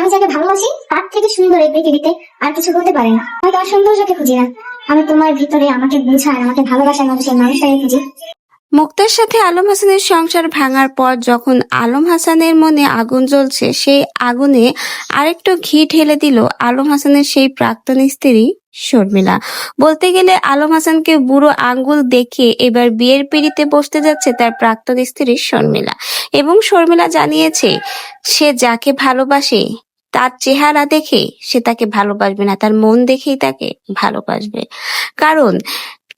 আমি যাকে ভালোবাসি তার থেকে সুন্দর এই পৃথিবীতে আর কিছু হতে পারে না। আমি তোমার সৌন্দর্যকে খুঁজি না, আমি তোমার ভিতরে আমাকে বোঝায়, আমাকে ভালোবাসার মানুষের মানুষটাকে খুঁজি। মুক্তার সাথে আলম হাসানের সংসার ভাঙার পর যখন আলম হাসানের মনে আগুন জ্বলছে, সেই আগুনে আরেকটু ঘি ঢেলে দিল আলম হাসানের সেই প্রাক্তন স্ত্রী শর্মিলা। বলতে গেলে আলম হাসানকে বুড়ো আঙ্গুল দেখিয়ে এবার বিয়ের পিঁড়িতে বসতে যাচ্ছে তার প্রাক্তন স্ত্রী শর্মিলা। এবং শর্মিলা জানিয়েছে সে যাকে ভালোবাসে তার চেহারা দেখে সে তাকে ভালোবাসবে না, তার মন দেখেই তাকে ভালোবাসবে। কারণ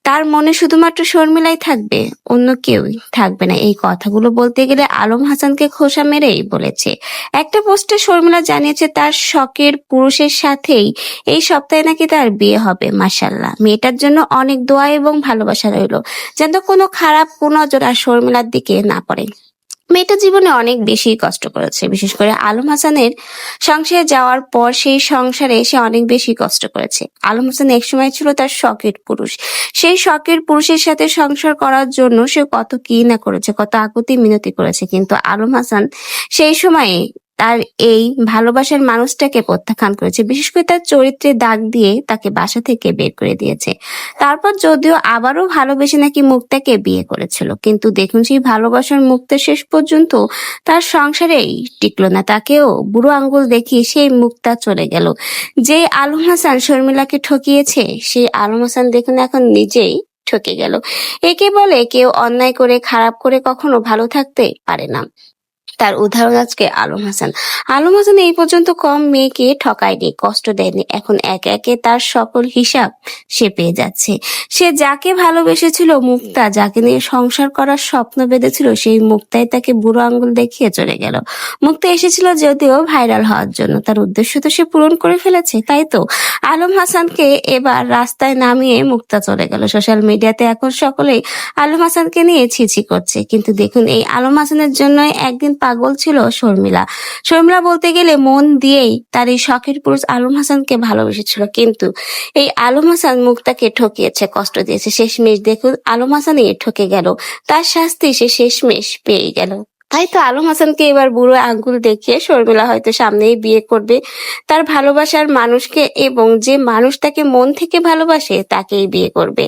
তার মনে শুধুমাত্র শর্মিলাই থাকবে, অন্য কেউই থাকবে না। এই কথাগুলো বলতে গেলে আলম হাসানকে খোসা মেরেই বলেছে। একটা পোস্টে শর্মিলা জানিয়েছে তার শখের পুরুষের সাথেই এই সপ্তাহে নাকি তার বিয়ে হবে। মাশাআল্লাহ, মেয়েটার জন্য অনেক দোয়া এবং ভালোবাসা রইলো, যেন কোনো খারাপ নজর আর শর্মিলার দিকে না পড়ে। মেয়েটা জীবনে অনেক বেশি কষ্ট করেছে, বিশেষ করে আলম হাসানের সংসারে যাওয়ার পর সেই সংসারে সে অনেক বেশি কষ্ট করেছে। আলম হাসান একসময় ছিল তার শখের পুরুষ, সেই শখের পুরুষের সাথে সংসার করার জন্য সে কত কি না করেছে, কত আকুতি মিনতি করেছে, কিন্তু আলম হাসান সেই সময়ে তার এই ভালোবাসার মানুষটাকে প্রত্যাখ্যান করেছে। বিশেষ করে তার চরিত্রে দাগ দিয়ে তাকে বাসা থেকে বের করে দিয়েছে। তারপর যদিও আবারও ভালোবেসে নাকি মুক্তাকে বিয়ে করেছিল, কিন্তু দেখুন সেই ভালোবাসার মুক্তা শেষ পর্যন্ত তার সংসারেই টিকলো না। তাকেও বুড়ো আঙ্গুল দেখিয়ে সেই মুক্তা চলে গেল। যে আলম হাসান শর্মিলাকে ঠকিয়েছে, সেই আলম হাসান দেখুন এখন নিজেই ঠকে গেল। একে বলে কেউ অন্যায় করে খারাপ করে কখনো ভালো থাকতে পারে না। তার উদাহরণ আজকে আলম হাসান। আলম হাসান এই পর্যন্ত কম মেয়েকে ঠকায়নি, কষ্ট দেয়নি। এখন একে একে তার সকল হিসাব সে পেয়ে যাচ্ছে। সে যাকে ভালোবেসেছিল, মুক্তা, যাকে নিয়ে সংসার করার স্বপ্ন বেঁধেছিল, সেই মুক্তাই তাকে বুড়ো আঙ্গুল দেখিয়ে চলে গেল। মুক্তা এসেছিল যদিও ভাইরাল হওয়ার জন্য, তার উদ্দেশ্য তো সে পূরণ করে ফেলেছে। তাই তো আলম হাসানকে এবার রাস্তায় নামিয়ে মুক্তা চলে গেল। সোশ্যাল মিডিয়াতে এখন সকলেই আলম হাসানকে নিয়ে ছিছি করছে, কিন্তু দেখুন এই আলম হাসানের জন্য একদিন পাগল ছিল শর্মিলা। শর্মিলা বলতে গেলে মন দিয়েই তার এই শখের পুরুষ আলম হাসানকে ভালোবেসেছিল, কিন্তু এই আলম হাসান মুক্তাকে ঠকিয়েছে, কষ্ট দিয়েছে। শেষমেশ দেখুন আলম হাসানই ঠকে গেল, তার শাস্তি সে শেষমেশ পেয়ে গেল। তাই তো আলম হাসানকে এবার বুড়ো আঙ্গুল দেখিয়ে শর্মিলা হয়তো সামনেই বিয়ে করবে তার ভালোবাসার মানুষকে, এবং যে মানুষ তাকে মন থেকে ভালোবাসে তাকেই বিয়ে করবে।